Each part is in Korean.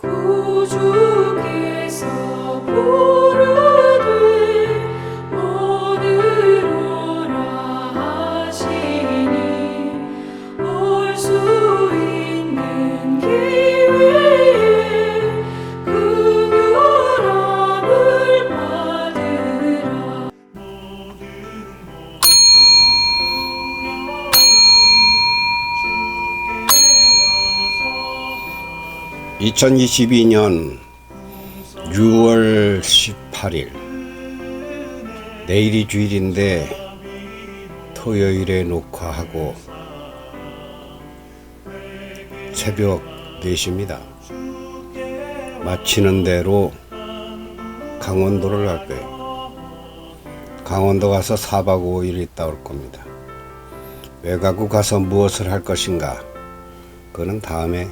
구주께서 부르되 오늘 오라 하시니 올 수 있는 기회에 긍휼함을 받으라. 2022년 6월 18일 내일이 주일인데 토요일에 녹화하고 새벽 4시입니다. 마치는 대로 강원도를 갈 거예요. 강원도 가서 4박 5일 있다 올 겁니다. 외가구 가서 무엇을 할 것인가, 그거는 다음에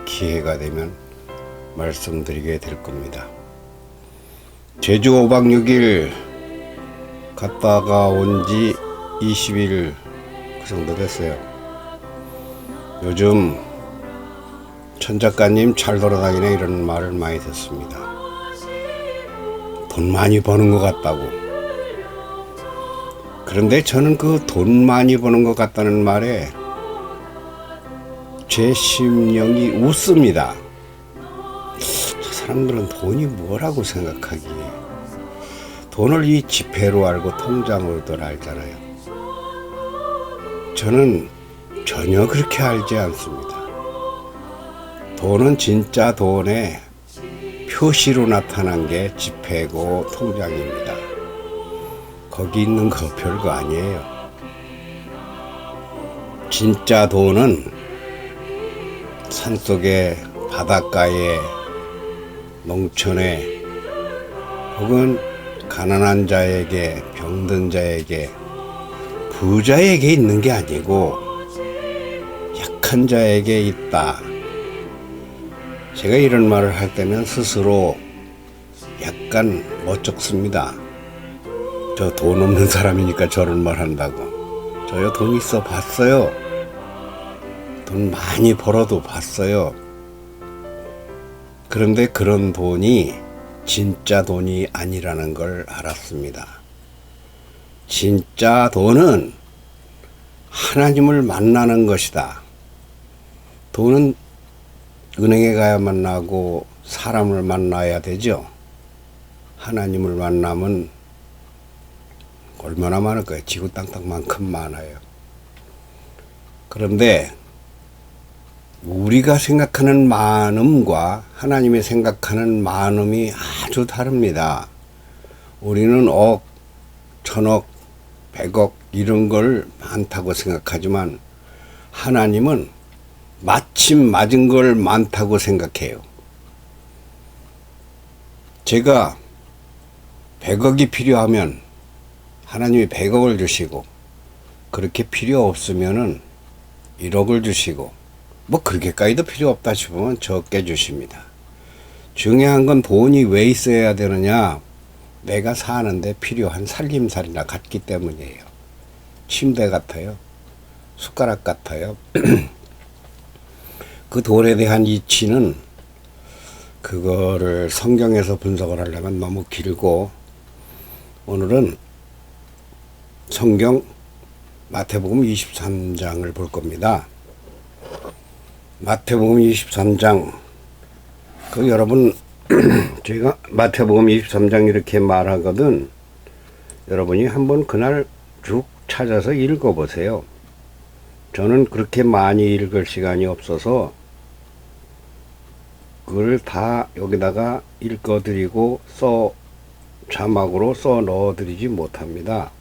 기회가 되면 말씀드리게 될 겁니다. 제주 5박 6일 갔다가 온 지 20일 그 정도 됐어요. 요즘 천 작가님 잘 돌아다니네 이런 말을 많이 듣습니다. 돈 많이 버는 것 같다고. 그런데 저는 그 돈 많이 버는 것 같다는 말에 제 심령이 웃습니다. 저 사람들은 돈이 뭐라고 생각하기에, 돈을 이 지폐로 알고 통장으로들 알잖아요. 저는 전혀 그렇게 알지 않습니다. 돈은 진짜 돈의 표시로 나타난 게 지폐고 통장입니다. 거기 있는 거 별거 아니에요. 진짜 돈은 산속에, 바닷가에, 농촌에, 혹은 가난한 자에게, 병든 자에게, 부자에게 있는 게 아니고 약한 자에게 있다. 제가 이런 말을 할 때는 스스로 약간 멋쩍습니다. 저 돈 없는 사람이니까 저런 말 한다고. 저요 돈 있어 봤어요. 돈 많이 벌어도 봤어요. 그런데 그런 돈이 진짜 돈이 아니라는 걸 알았습니다. 진짜 돈은 하나님을 만나는 것이다. 돈은 은행에 가야 만나고 사람을 만나야 되죠. 하나님을 만나면 얼마나 많을까요? 지구 땅땅만큼 많아요. 그런데 우리가 생각하는 많음과 하나님이 생각하는 많음이 아주 다릅니다. 우리는 억, 천억, 백억 이런 걸 많다고 생각하지만 하나님은 마침 맞은 걸 많다고 생각해요. 제가 100억이 필요하면 하나님이 100억을 주시고, 그렇게 필요 없으면은 1억을 주시고, 뭐 그렇게까지도 필요 없다 싶으면 적게 주십니다. 중요한 건 돈이 왜 있어야 되느냐? 내가 사는데 필요한 살림살이나 같기 때문이에요. 침대 같아요. 숟가락 같아요. 그 돈에 대한 이치는 그거를 성경에서 분석을 하려면 너무 길고, 오늘은 성경 마태복음 23장을 볼 겁니다. 마태복음 23장, 그 여러분 제가 마태복음 23장 이렇게 말하거든, 여러분이 한번 그날 쭉 찾아서 읽어보세요. 저는 그렇게 많이 읽을 시간이 없어서 그걸 다 여기다가 읽어드리고 자막으로 써 넣어드리지 못합니다.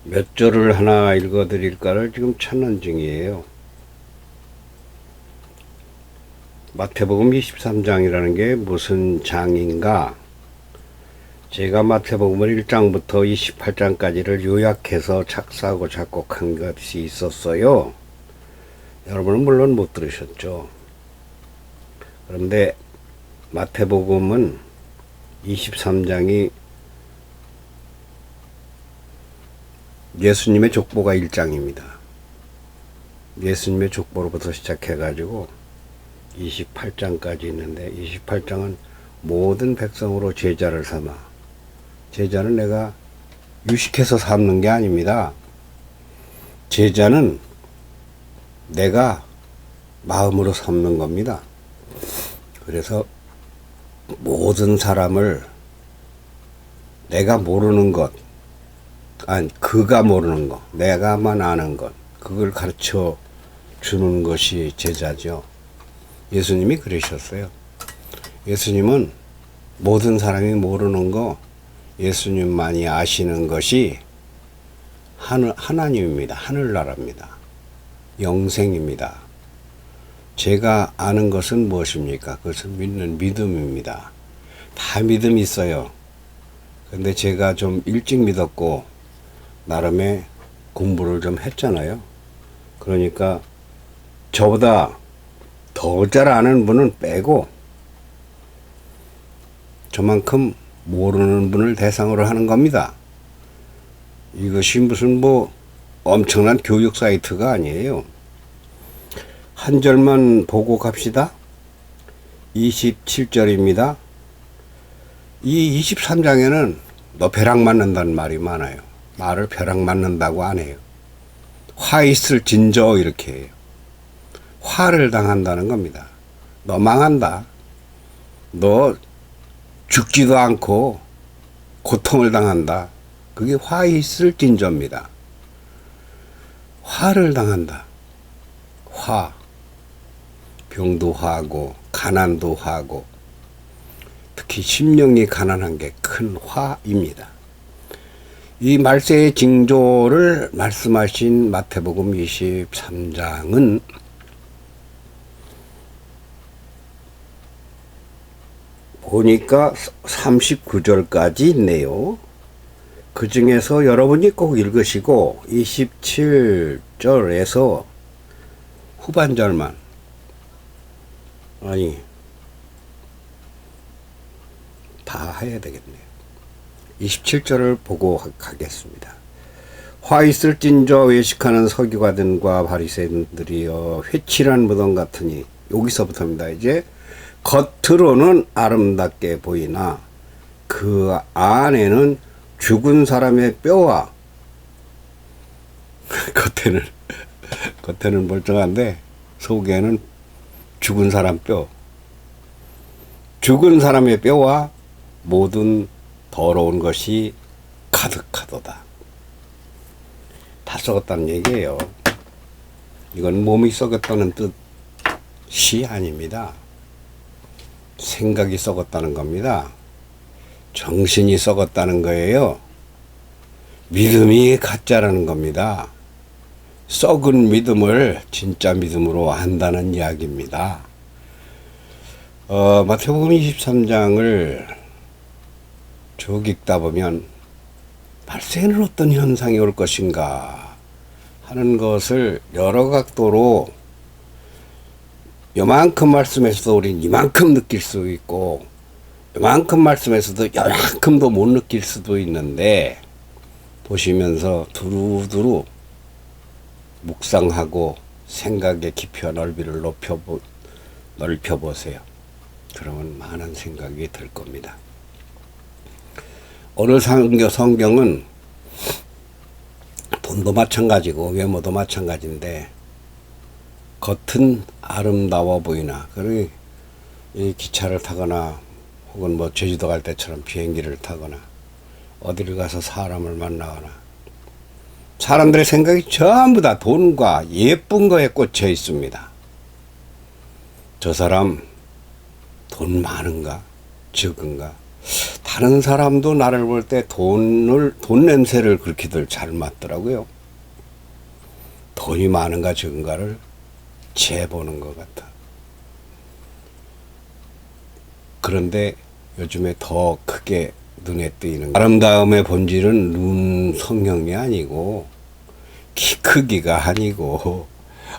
몇 절을 하나 읽어드릴까를 지금 찾는 중이에요. 마태복음 23장이라는 게 무슨 장인가? 제가 마태복음을 1장부터 28장까지를 요약해서 작사하고 작곡한 것이 있었어요. 여러분은 물론 못 들으셨죠. 그런데 마태복음은 23장이 예수님의 족보가 1장입니다. 예수님의 족보로부터 시작해가지고 28장까지 있는데 28장은 모든 백성으로 제자를 삼아. 제자는 내가 유식해서 삼는 게 아닙니다. 제자는 내가 마음으로 삼는 겁니다. 그래서 모든 사람을 내가 모르는 것, 아니 그가 모르는 것, 내가만 아는 것, 그걸 가르쳐 주는 것이 제자죠. 예수님이 그러셨어요. 예수님은 모든 사람이 모르는 거 예수님만이 아시는 것이 하나님입니다. 하늘나라입니다. 영생입니다. 제가 아는 것은 무엇입니까? 그것은 믿는 믿음입니다. 다 믿음이 있어요. 근데 제가 좀 일찍 믿었고 나름의 공부를 좀 했잖아요. 그러니까 저보다 더 잘 아는 분은 빼고 저만큼 모르는 분을 대상으로 하는 겁니다. 이것이 무슨 뭐 엄청난 교육 사이트가 아니에요. 한 절만 보고 갑시다. 27절입니다. 이 23장에는 너 벼락 맞는다는 말이 많아요. 말을 벼락 맞는다고 안 해요. 화 있을 진저 이렇게 해요. 화를 당한다는 겁니다. 너 망한다. 너 죽지도 않고 고통을 당한다. 그게 화 있을 진저입니다. 화를 당한다. 화. 병도 화고 가난도 화고 특히 심령이 가난한 게 큰 화입니다. 이 말세의 징조를 말씀하신 마태복음 23장은 보니까 39절까지 있네요. 그 중에서 여러분이 꼭 읽으시고 27절에서 후반절만 아니 다 해야 되겠네요. 27절을 보고 가겠습니다. 화 있을진저 외식하는 서기관들과 바리새인들이여 회칠한 무덤 같으니 여기서부터입니다. 이제 겉으로는 아름답게 보이나 그 안에는 죽은 사람의 뼈와 겉에는 멀쩡한데 속에는 죽은 사람 뼈, 죽은 사람의 뼈와 모든 더러운 것이 가득하도다. 다 썩었다는 얘기예요. 이건 몸이 썩었다는 뜻이 아닙니다. 생각이 썩었다는 겁니다. 정신이 썩었다는 거예요. 믿음이 가짜라는 겁니다. 썩은 믿음을 진짜 믿음으로 한다는 이야기입니다. 마태복음 23장을 쭉 읽다 보면 말세에는 어떤 현상이 올 것인가 하는 것을 여러 각도로 요만큼 말씀에서도 우린 이만큼 느낄 수 있고 요만큼 말씀에서도 요만큼도 못 느낄 수도 있는데 보시면서 두루두루 묵상하고 생각의 깊이와 넓이를 넓혀보세요. 그러면 많은 생각이 들 겁니다. 오늘 성경은 돈도 마찬가지고 외모도 마찬가지인데 겉은 아름다워 보이나 그리고 이 기차를 타거나 혹은 뭐 제주도 갈 때처럼 비행기를 타거나 어디를 가서 사람을 만나거나 사람들의 생각이 전부 다 돈과 예쁜 거에 꽂혀 있습니다. 저 사람 돈 많은가 적은가. 다른 사람도 나를 볼 때 돈 냄새를 그렇게들 잘 맡더라고요. 돈이 많은가 적은가를 재보는 것 같아. 그런데 요즘에 더 크게 눈에 띄는 아름다움의 본질은 눈 성형이 아니고 키 크기가 아니고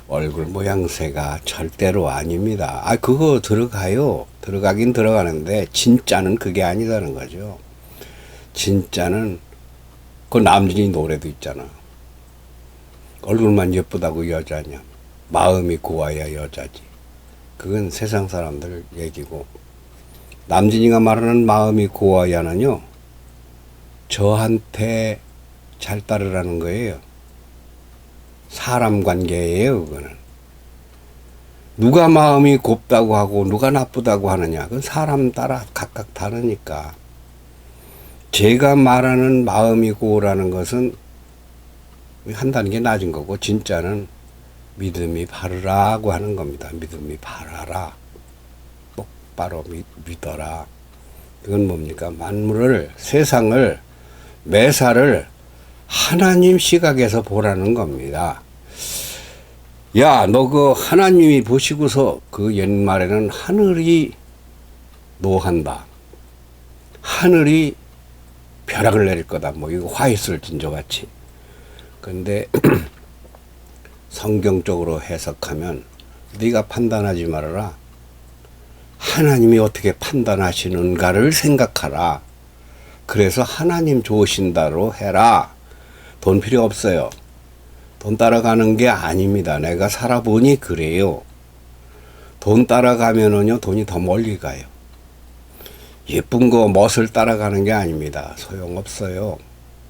얼굴 모양새가 절대로 아닙니다. 그거 들어가요. 들어가긴 들어가는데 진짜는 그게 아니다는 거죠. 진짜는 그 남진이 노래도 있잖아. 얼굴만 예쁘다고 여자냐. 마음이 고와야 여자지. 그건 세상 사람들 얘기고, 남진이가 말하는 마음이 고와야는요, 저한테 잘 따르라는 거예요. 사람 관계예요, 그거는. 누가 마음이 곱다고 하고 누가 나쁘다고 하느냐, 그건 사람 따라 각각 다르니까. 제가 말하는 마음이 고라는 것은 한 단계 낮은 거고, 진짜는 믿음이 바르라고 하는 겁니다. 믿음이 바라라. 똑바로 믿어라. 그건 뭡니까? 만물을, 세상을, 매사를 하나님 시각에서 보라는 겁니다. 야, 너 그 하나님이 보시고서 그 옛말에는 하늘이 노한다. 하늘이 벼락을 내릴 거다. 뭐 이거 화이슬 진저같이. 근데 성경적으로 해석하면 네가 판단하지 말아라. 하나님이 어떻게 판단하시는가를 생각하라. 그래서 하나님 좋으신다로 해라. 돈 필요 없어요. 돈 따라가는 게 아닙니다. 내가 살아보니 그래요. 돈 따라가면은요, 돈이 더 멀리 가요. 예쁜 거, 멋을 따라가는 게 아닙니다. 소용없어요.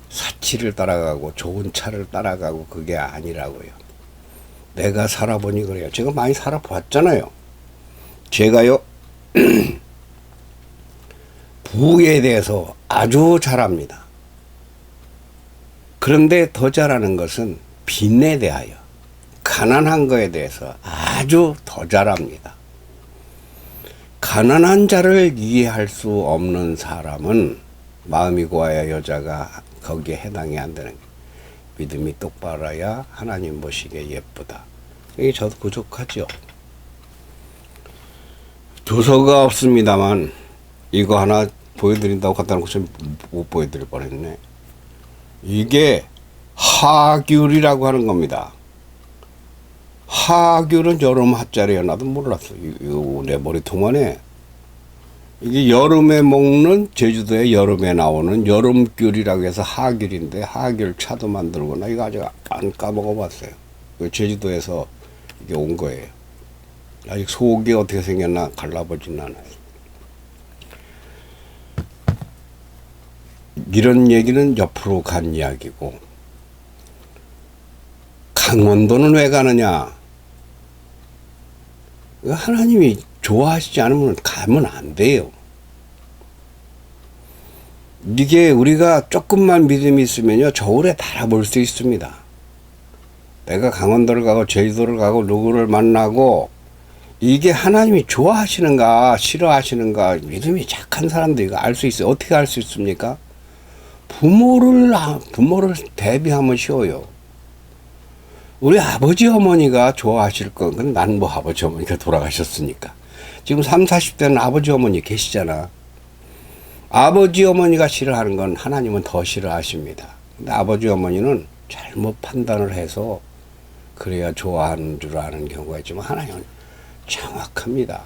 사치를 따라가고, 좋은 차를 따라가고, 그게 아니라고요. 내가 살아보니 그래요. 제가 많이 살아봤잖아요. 제가요, 부에 대해서 아주 잘합니다. 그런데 더 잘하는 것은 빚에 대하여, 가난한 거에 대해서 아주 더 잘합니다. 가난한 자를 이해할 수 없는 사람은 마음이 고와야 여자가 거기에 해당이 안 되는 거예요. 믿음이 똑바라야 하나님 보시기에 예쁘다. 이게 저도 부족하죠. 조서가 없습니다만 이거 하나 보여드린다고 갖다 놓고 좀 못 보여드릴 뻔했네. 이게 하귤이라고 하는 겁니다. 하귤은 여름 하자리야. 나도 몰랐어. 이거 내 머리통안에 이게 여름에 먹는, 제주도에 여름에 나오는 여름귤이라고 해서 하귤인데, 하귤 차도 만들고, 나 이거 아직 안 까먹어봤어요. 제주도에서 이게 온 거예요. 아직 속이 어떻게 생겼나 갈라보진 않아요. 이런 얘기는 옆으로 간 이야기고, 강원도는 왜 가느냐? 하나님이 좋아하시지 않으면 가면 안 돼요. 이게 우리가 조금만 믿음이 있으면요, 저울에 달아볼 수 있습니다. 내가 강원도를 가고 제주도를 가고 누구를 만나고 이게 하나님이 좋아하시는가 싫어하시는가, 믿음이 착한 사람들 이거 알 수 있어요. 어떻게 알 수 있습니까? 부모를 대비하면 쉬워요. 우리 아버지 어머니가 좋아하실 건, 근데 난 뭐 아버지 어머니가 돌아가셨으니까. 지금 30, 40대는 아버지 어머니 계시잖아. 아버지 어머니가 싫어하는 건 하나님은 더 싫어하십니다. 근데 아버지 어머니는 잘못 판단을 해서 그래야 좋아하는 줄 아는 경우가 있지만 하나님은 정확합니다.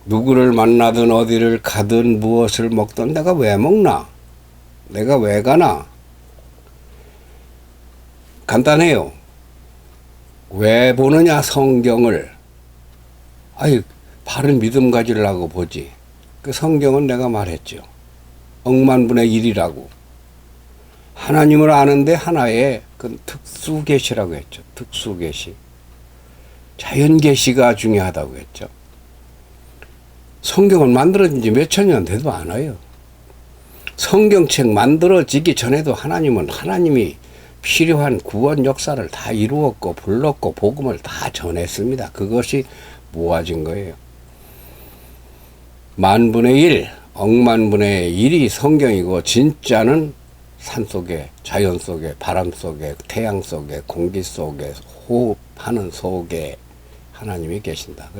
누구를 만나든 어디를 가든 무엇을 먹든 내가 왜 먹나? 내가 왜 가나? 간단해요. 왜 보느냐 성경을. 아이, 바른 믿음 가지려고 보지. 그 성경은 내가 말했죠. 억만분의 1이라고. 하나님을 아는데 하나의 그 특수계시라고 했죠. 특수계시. 자연계시가 중요하다고 했죠. 성경은 만들어진 지 몇천 년 돼도 않아요. 성경책 만들어지기 전에도 하나님은 하나님이 필요한 구원 역사를 다 이루었고 불렀고 복음을 다 전했습니다. 그것이 모아진 거예요. 만분의 1, 억만분의 1이 성경이고 진짜는 산속에, 자연 속에, 바람 속에, 태양 속에, 공기 속에, 호흡하는 속에 하나님이 계신다.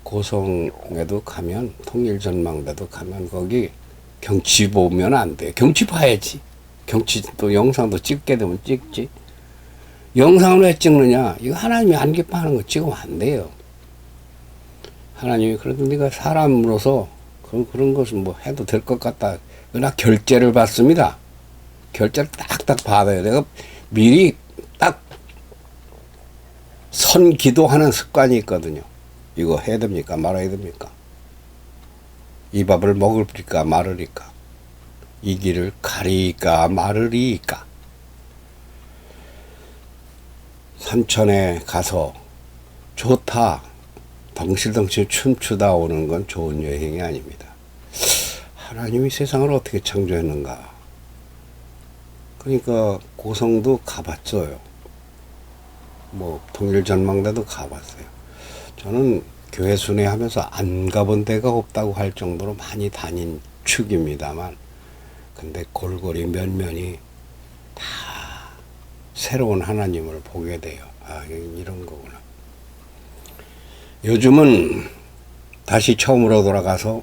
고성에도 가면, 통일전망대도 가면 거기 경치 보면 안 돼. 경치 봐야지. 경치 또 영상도 찍게 되면 찍지. 영상을 왜 찍느냐? 이거 하나님이 안 기뻐하는 거 찍으면 안 돼요. 하나님이 그래도 네가 사람으로서 그런 것은 뭐 해도 될 것 같다. 그러나 결제를 받습니다. 결제를 딱딱 받아요. 내가 미리 딱 선 기도하는 습관이 있거든요. 이거 해야 됩니까? 말아야 됩니까? 이 밥을 먹을까 말으리까? 이 길을 가리까 말으리까? 산천에 가서 좋다, 덩실덩실 춤추다 오는 건 좋은 여행이 아닙니다. 하나님이 세상을 어떻게 창조했는가? 그러니까 고성도 가봤어요. 뭐 통일전망대도 가봤어요. 저는 교회 순회하면서 안 가본 데가 없다고 할 정도로 많이 다닌 축입니다만, 근데 골고리 면면이 다 새로운 하나님을 보게 돼요. 아, 이런 거구나. 요즘은 다시 처음으로 돌아가서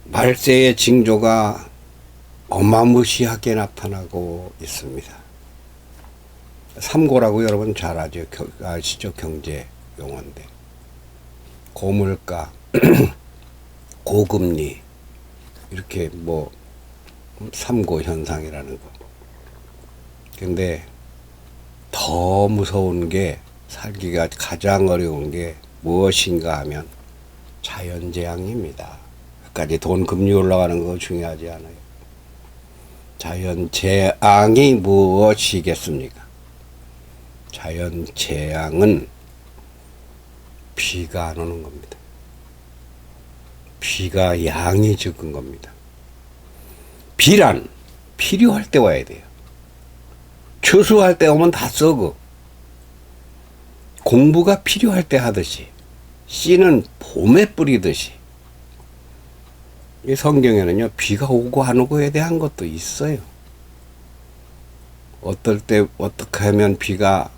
말세의 징조가 어마무시하게 나타나고 있습니다. 삼고라고 여러분 잘 아시죠? 경제 용어인데. 고물가, 고금리, 이렇게 뭐 삼고 현상이라는 거. 근데 더 무서운 게, 살기가 가장 어려운 게 무엇인가 하면 자연재앙입니다. 끝까지 돈 금리 올라가는 거 중요하지 않아요. 자연재앙이 무엇이겠습니까? 자연재앙은 비가 안 오는 겁니다. 비가 양이 적은 겁니다. 비란 필요할 때 와야 돼요. 추수할 때 오면 다 썩어. 공부가 필요할 때 하듯이, 씨는 봄에 뿌리듯이. 이 성경에는요, 비가 오고 안 오고에 대한 것도 있어요. 어떨 때 어떻게 하면 비가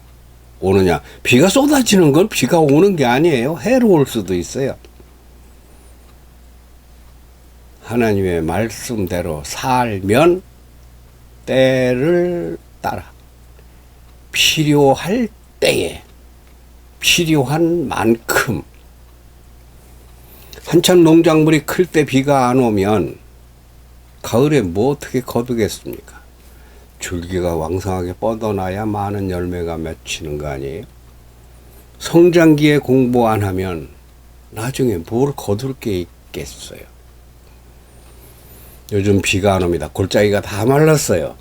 오느냐. 비가 쏟아지는 건 비가 오는 게 아니에요. 해로울 수도 있어요. 하나님의 말씀대로 살면 때를 따라 필요할 때에 필요한 만큼, 한참 농작물이 클 때 비가 안 오면 가을에 뭐 어떻게 거두겠습니까? 줄기가 왕성하게 뻗어나야 많은 열매가 맺히는 거 아니에요? 성장기에 공부 안 하면 나중에 뭘 거둘 게 있겠어요? 요즘 비가 안 옵니다. 골짜기가 다 말랐어요.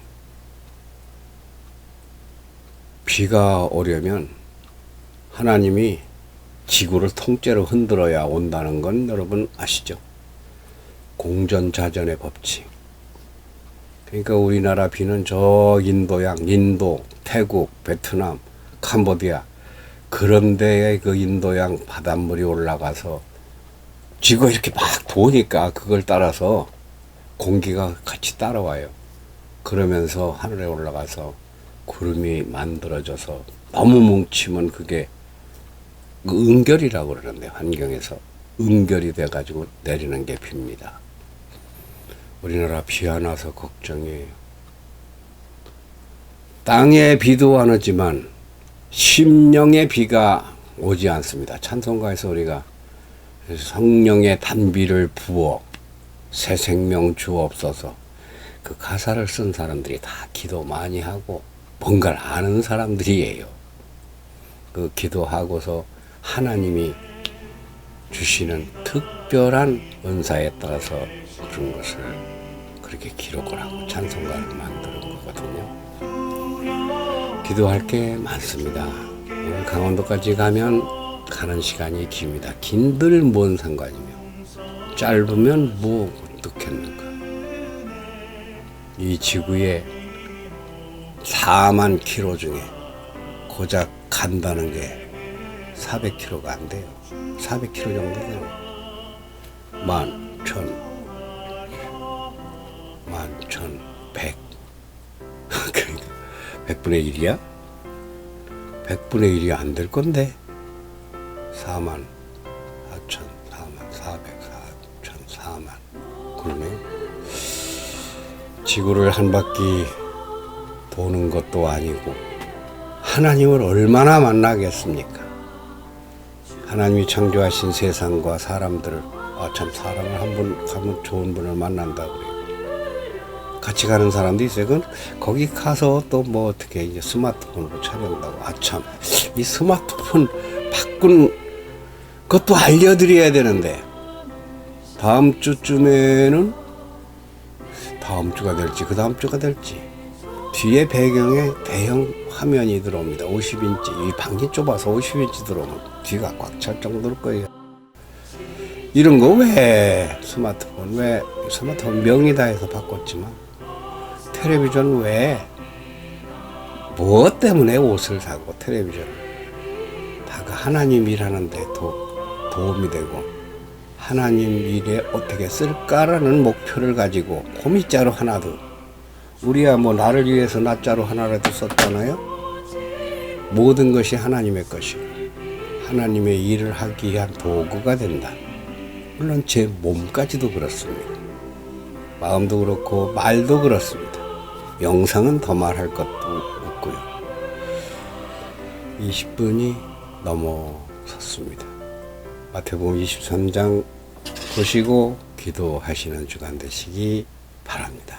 비가 오려면 하나님이 지구를 통째로 흔들어야 온다는 건 여러분 아시죠? 공전자전의 법칙. 그러니까 우리나라 비는 저 인도양, 인도, 태국, 베트남, 캄보디아, 그런 데에 그 인도양 바닷물이 올라가서 지구가 이렇게 막 도니까 그걸 따라서 공기가 같이 따라와요. 그러면서 하늘에 올라가서 구름이 만들어져서 너무 뭉치면 그게 은결이라고 그러는데, 환경에서 은결이 돼가지고 내리는 게 비입니다. 우리나라 비 안 와서 걱정이에요. 땅에 비도 안 오지만 심령의 비가 오지 않습니다. 찬송가에서 우리가 성령의 단비를 부어 새 생명 주옵소서, 그 가사를 쓴 사람들이 다 기도 많이 하고 뭔가를 아는 사람들이에요. 그 기도하고서 하나님이 주시는 특별한 은사에 따라서 그런 것을 그렇게 기록을 하고 찬송가를 만드는 거거든요. 기도할 게 많습니다. 오늘 강원도까지 가면 가는 시간이 깁니다. 긴들 뭔 상관이며, 짧으면 뭐 어떻겠는가. 이 지구에 4만 킬로 중에 고작 간다는 게 400km가 안 돼요. 400km 정도 되요. 11,100. 그러니까 100분의 1이야? 100분의 1이 안 될 건데. 4만 4천, 4만 400, 4천, 4만. 그러네요. 지구를 한 바퀴 도는 것도 아니고 하나님을 얼마나 만나겠습니까? 하나님이 창조하신 세상과 사람들을, 참 사람을 한 분 가면 좋은 분을 만난다고 그래요. 같이 가는 사람도 있어요. 그건 거기 가서 또 뭐 어떻게 이제 스마트폰으로 촬영한다고. 아참, 이 스마트폰 바꾼 것도 알려드려야 되는데, 다음 주쯤에는, 다음 주가 될지 그 다음 주가 될지, 뒤에 배경에 대형 화면이 들어옵니다. 50인치. 이 방이 좁아서 50인치 들어오면 뒤가 꽉 찰 정도일 거예요. 이런 거 왜 스마트폰 명의다 해서 바꿨지만, 텔레비전 왜 무엇 때문에 옷을 사고 텔레비전을, 다 그 하나님 일하는데 도움이 되고 하나님 일에 어떻게 쓸까라는 목표를 가지고 고미자루 하나도, 우리야 뭐 나를 위해서 나자루 하나라도 썼잖아요. 모든 것이 하나님의 것이고 하나님의 일을 하기 위한 도구가 된다. 물론 제 몸까지도 그렇습니다. 마음도 그렇고 말도 그렇습니다. 영상은 더 말할 것도 없고요. 20분이 넘어섰습니다. 마태복음 23장 보시고 기도하시는 주간 되시기 바랍니다.